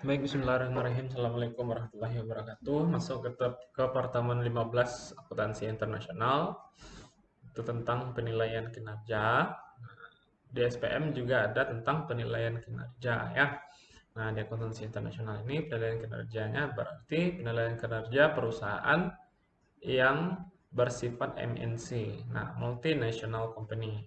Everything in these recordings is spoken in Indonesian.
Baik, bismillahirrahmanirrahim. Assalamualaikum warahmatullahi wabarakatuh. Masuk ke pertemuan 15 akuntansi internasional. Itu tentang penilaian kinerja. Di SPM juga ada tentang penilaian kinerja ya. Nah, di akuntansi internasional ini penilaian kinerjanya berarti penilaian kinerja perusahaan yang bersifat MNC. Nah, multinational company.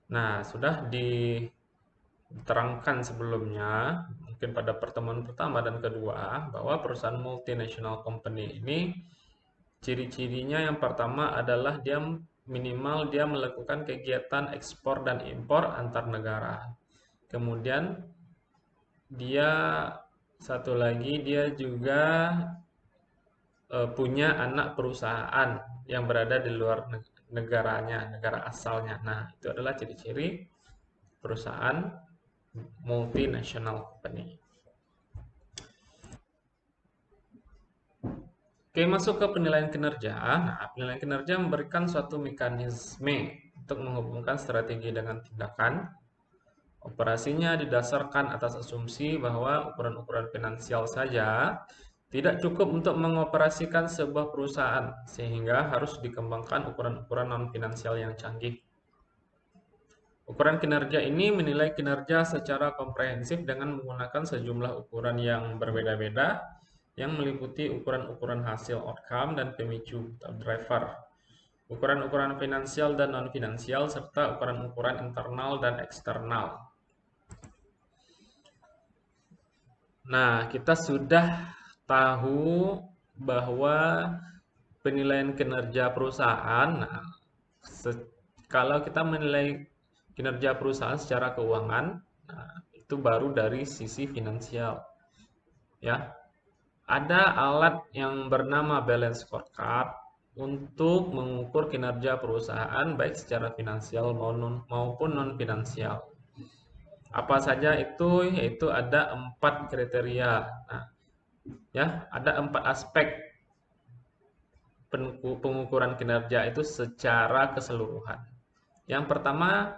Nah, sudah diterangkan sebelumnya, mungkin pada pertemuan pertama dan kedua, bahwa perusahaan multinational company ini ciri-cirinya yang pertama adalah dia minimal dia melakukan kegiatan ekspor dan impor antar negara. Kemudian dia satu lagi dia juga punya anak perusahaan yang berada di luar negaranya, negara asalnya. Nah, itu adalah ciri-ciri perusahaan multinational company. Oke, masuk ke penilaian kinerja. Nah, penilaian kinerja memberikan suatu mekanisme untuk menghubungkan strategi dengan tindakan. Operasinya didasarkan atas asumsi bahwa ukuran-ukuran finansial saja tidak cukup untuk mengoperasikan sebuah perusahaan, sehingga harus dikembangkan ukuran-ukuran non-finansial yang canggih. Ukuran kinerja ini menilai kinerja secara komprehensif dengan menggunakan sejumlah ukuran yang berbeda-beda yang meliputi ukuran-ukuran hasil outcome dan pemicu atau driver, ukuran-ukuran finansial dan non-finansial, serta ukuran-ukuran internal dan eksternal. Nah, kita sudah tahu bahwa penilaian kinerja perusahaan, nah, kalau kita menilai kinerja perusahaan secara keuangan, nah, itu baru dari sisi finansial. Ya, ada alat yang bernama balance scorecard untuk mengukur kinerja perusahaan baik secara finansial maupun non-finansial. Apa saja itu? Yaitu ada 4 kriteria. Nah, ya, ada 4 aspek pengukuran kinerja itu secara keseluruhan. Yang pertama,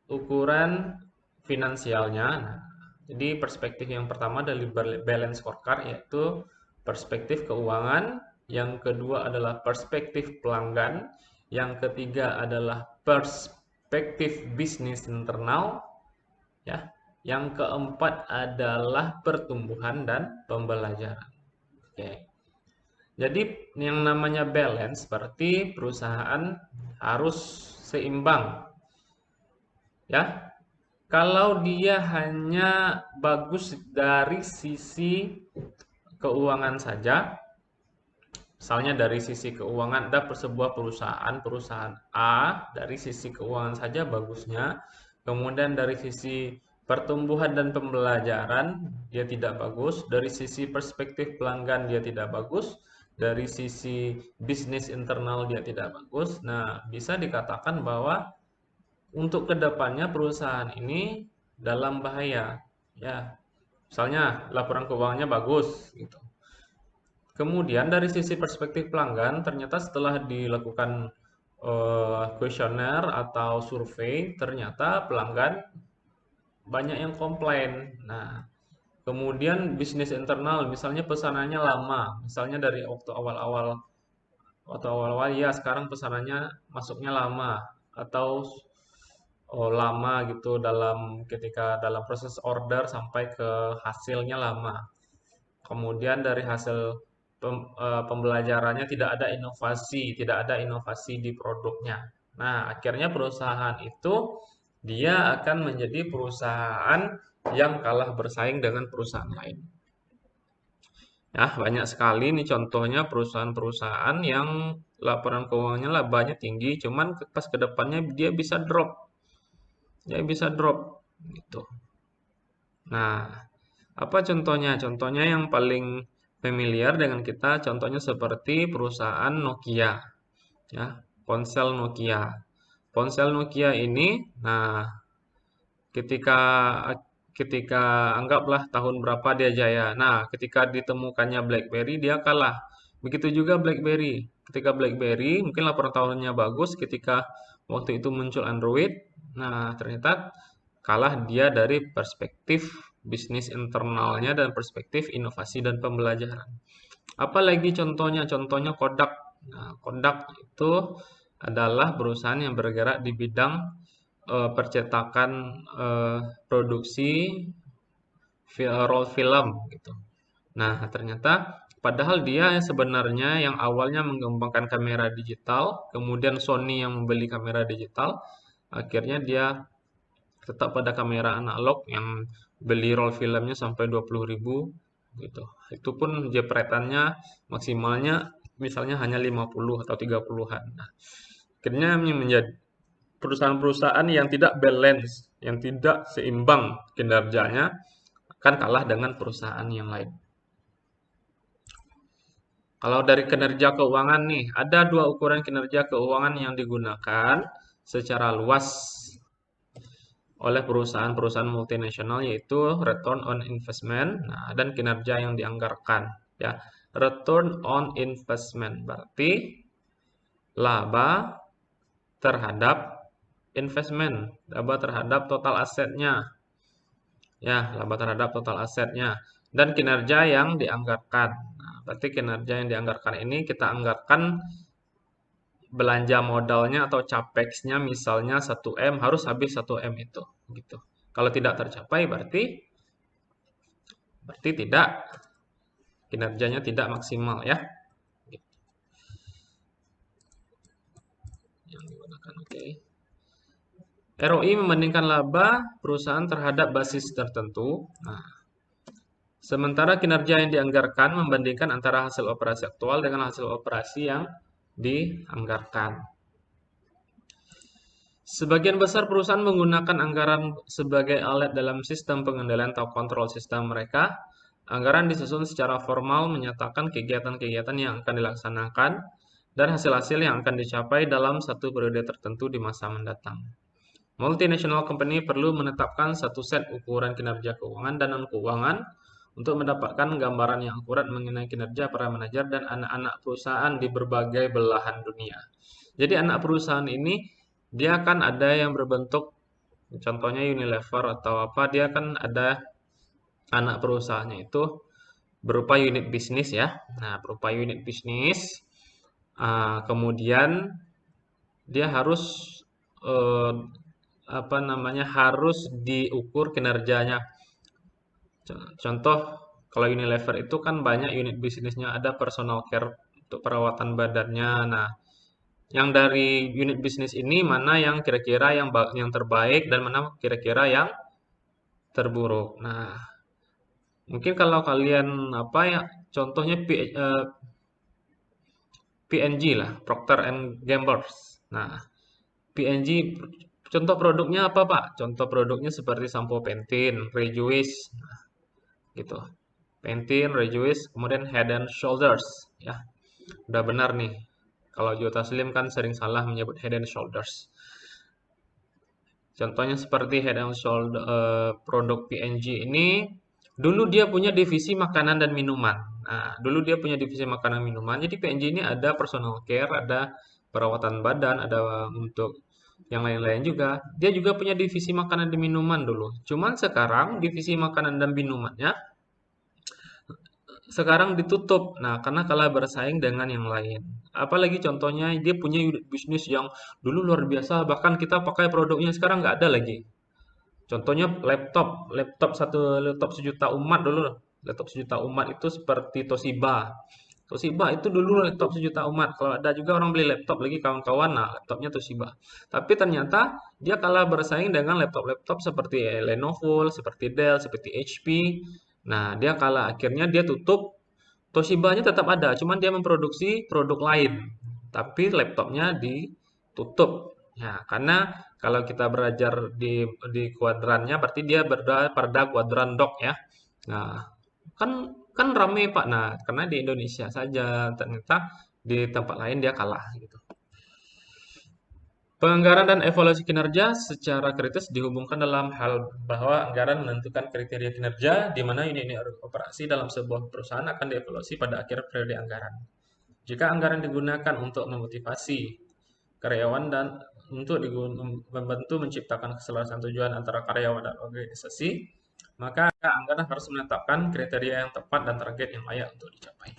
ukuran finansialnya. Nah, jadi perspektif yang pertama dari balance scorecard yaitu perspektif keuangan, yang kedua adalah perspektif pelanggan, yang ketiga adalah perspektif bisnis internal, ya. Yang keempat adalah pertumbuhan dan pembelajaran. Oke. Jadi yang namanya balance berarti perusahaan harus seimbang, ya. Kalau dia hanya bagus dari sisi keuangan saja, misalnya dari sisi keuangan ada sebuah perusahaan A, dari sisi keuangan saja bagusnya, kemudian dari sisi pertumbuhan dan pembelajaran dia tidak bagus, dari sisi perspektif pelanggan dia tidak bagus, dari sisi bisnis internal dia tidak bagus. Nah, bisa dikatakan bahwa untuk kedepannya perusahaan ini dalam bahaya, ya. Misalnya laporan keuangannya bagus, gitu. Kemudian dari sisi perspektif pelanggan, ternyata setelah dilakukan kuesioner atau survei, ternyata pelanggan banyak yang komplain. Nah, kemudian bisnis internal, misalnya pesanannya lama, misalnya dari waktu awal-awal ya sekarang pesanannya masuknya lama atau lama gitu ketika dalam proses order sampai ke hasilnya lama. Kemudian dari hasil pembelajarannya tidak ada inovasi di produknya. Nah, akhirnya perusahaan itu dia akan menjadi perusahaan yang kalah bersaing dengan perusahaan lain. Ya, banyak sekali nih contohnya perusahaan-perusahaan yang laporan keuangannya labanya tinggi, cuman pas ke depannya dia bisa drop. Dia bisa drop gitu. Nah, apa contohnya? Contohnya yang paling familiar dengan kita, contohnya seperti perusahaan Nokia, ya, ponsel Nokia. Ponsel Nokia ini, nah, ketika ketika anggaplah tahun berapa dia jaya. Nah, ketika ditemukannya BlackBerry, dia kalah. Begitu juga BlackBerry. Ketika BlackBerry, mungkin laporan tahunnya bagus, ketika waktu itu muncul Android, nah, ternyata kalah dia dari perspektif bisnis internalnya dan perspektif inovasi dan pembelajaran. Apalagi contohnya? Contohnya Kodak. Nah, Kodak itu adalah perusahaan yang bergerak di bidang percetakan produksi roll film gitu. Nah, ternyata padahal dia sebenarnya yang awalnya mengembangkan kamera digital, kemudian Sony yang membeli kamera digital, akhirnya dia tetap pada kamera analog yang beli roll filmnya sampai 20.000 gitu. Itu pun jepretannya maksimalnya misalnya hanya 50 atau 30-an. Nah, akhirnya ini menjadi perusahaan-perusahaan yang tidak balance, yang tidak seimbang kinerjanya akan kalah dengan perusahaan yang lain. Kalau dari kinerja keuangan nih, ada dua ukuran kinerja keuangan yang digunakan secara luas oleh perusahaan-perusahaan multinasional, yaitu return on investment, nah, dan kinerja yang dianggarkan. Ya, return on investment berarti laba terhadap investment, laba terhadap total asetnya. Ya, laba terhadap total asetnya dan kinerja yang dianggarkan. Nah, berarti kinerja yang dianggarkan ini kita anggarkan belanja modalnya atau capex-nya misalnya 1M harus habis 1M itu gitu. Kalau tidak tercapai berarti tidak, kinerjanya tidak maksimal ya. Yang digunakan oke. ROI membandingkan laba perusahaan terhadap basis tertentu. Nah, sementara kinerja yang dianggarkan membandingkan antara hasil operasi aktual dengan hasil operasi yang dianggarkan. Sebagian besar perusahaan menggunakan anggaran sebagai alat dalam sistem pengendalian atau kontrol sistem mereka. Anggaran disusun secara formal menyatakan kegiatan-kegiatan yang akan dilaksanakan dan hasil-hasil yang akan dicapai dalam satu periode tertentu di masa mendatang. Multinational company perlu menetapkan satu set ukuran kinerja keuangan dan non-keuangan untuk mendapatkan gambaran yang akurat mengenai kinerja para manajer dan anak-anak perusahaan di berbagai belahan dunia. Jadi anak perusahaan ini dia kan ada yang berbentuk, contohnya Unilever atau apa, dia kan ada anak perusahaannya itu berupa unit bisnis ya. Nah, berupa unit bisnis, kemudian dia harus eh, apa namanya harus diukur kinerjanya. Contoh kalau Unilever itu kan banyak unit bisnisnya, ada personal care untuk perawatan badannya. Nah, yang dari unit bisnis ini mana yang kira-kira yang terbaik dan mana kira-kira yang terburuk. Nah, mungkin kalau kalian apa ya contohnya P&G lah, Procter and Gamble. Nah, P&G contoh produknya apa, Pak? Contoh produknya seperti sampo Pantene, Rejuice, nah, gitu. Pantene, Rejuice, kemudian Head and Shoulders, ya. Udah benar nih. Kalau Joe Taslim kan sering salah menyebut Head and Shoulders. Contohnya seperti Head and Shoulder produk P&G ini dulu dia punya divisi makanan dan minuman. Nah, dulu dia punya divisi makanan dan minuman. Jadi P&G ini ada personal care, ada perawatan badan, ada untuk yang lain-lain juga. Dia juga punya divisi makanan dan minuman dulu. Cuman sekarang divisi makanan dan minumannya sekarang ditutup. Nah, karena kalah bersaing dengan yang lain. Apalagi contohnya dia punya unit bisnis yang dulu luar biasa, bahkan kita pakai produknya sekarang nggak ada lagi. Contohnya laptop sejuta umat dulu. Laptop sejuta umat itu seperti Toshiba. Toshiba itu dulu laptop sejuta umat. Kalau ada juga orang beli laptop lagi kawan-kawan, nah laptopnya Toshiba. Tapi ternyata dia kalah bersaing dengan laptop-laptop seperti Lenovo, seperti Dell, seperti HP. Nah, dia kalah. Akhirnya dia tutup. Toshiba-nya tetap ada, cuman dia memproduksi produk lain. Tapi laptopnya ditutup. Ya, karena kalau kita belajar di kuadrannya, berarti dia berada pada kuadran dok ya. Nah, kan kan rame Pak. Nah, karena di Indonesia saja, ternyata di tempat lain dia kalah gitu. Penganggaran dan evaluasi kinerja secara kritis dihubungkan dalam hal bahwa anggaran menentukan kriteria kinerja di mana unit-unit operasi dalam sebuah perusahaan akan dievaluasi pada akhir periode anggaran. Jika anggaran digunakan untuk memotivasi karyawan dan untuk membantu menciptakan keselarasan tujuan antara karyawan dan organisasi, maka anggaran harus menetapkan kriteria yang tepat dan target yang layak untuk dicapai.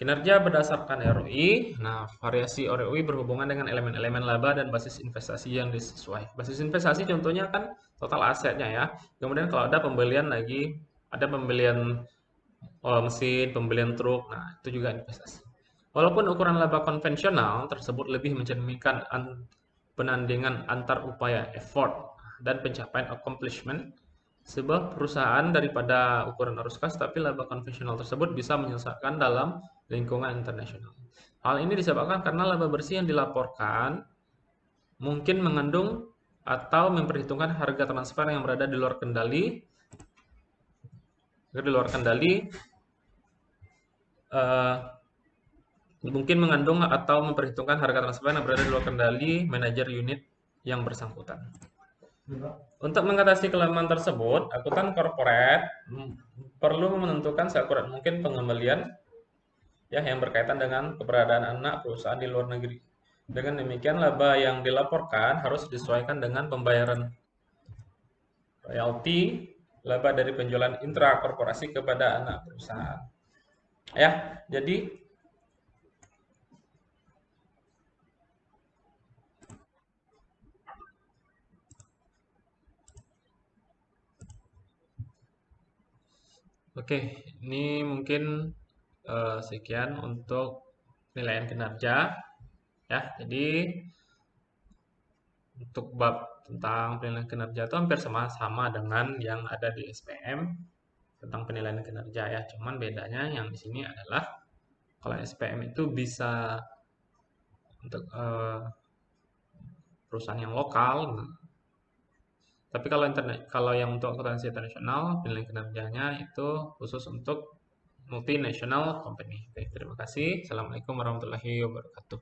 Kinerja berdasarkan ROI. Nah, variasi ROI berhubungan dengan elemen-elemen laba dan basis investasi yang disesuai. Basis investasi contohnya kan total asetnya ya. Kemudian kalau ada pembelian lagi, ada pembelian mesin, pembelian truk, nah itu juga investasi. Walaupun ukuran laba konvensional tersebut lebih mencerminkan penandingan antar upaya effort dan pencapaian accomplishment sebuah perusahaan daripada ukuran arus kas, tapi laba konvensional tersebut bisa menyelesaikan dalam lingkungan internasional. Hal ini disebabkan karena laba bersih yang dilaporkan mungkin mengandung atau memperhitungkan harga transfer yang berada di luar kendali, eh, mungkin mengandung atau memperhitungkan harga transfer yang berada di luar kendali manajer unit yang bersangkutan. Untuk mengatasi kelemahan tersebut, akuntan corporate perlu menentukan seakurat mungkin pengembalian ya yang berkaitan dengan keberadaan anak perusahaan di luar negeri. Dengan demikian, laba yang dilaporkan harus disesuaikan dengan pembayaran royalti, laba dari penjualan intra korporasi kepada anak perusahaan. Ya, jadi oke, ini mungkin sekian untuk penilaian kinerja ya. Jadi untuk bab tentang penilaian kinerja itu hampir sama-sama dengan yang ada di SPM tentang penilaian kinerja ya. Cuman bedanya yang di sini adalah kalau SPM itu bisa untuk perusahaan yang lokal. Tapi kalau yang untuk akuntansi internasional, penilaian kinerjanya itu khusus untuk multinational company. Oke, terima kasih. Assalamualaikum warahmatullahi wabarakatuh.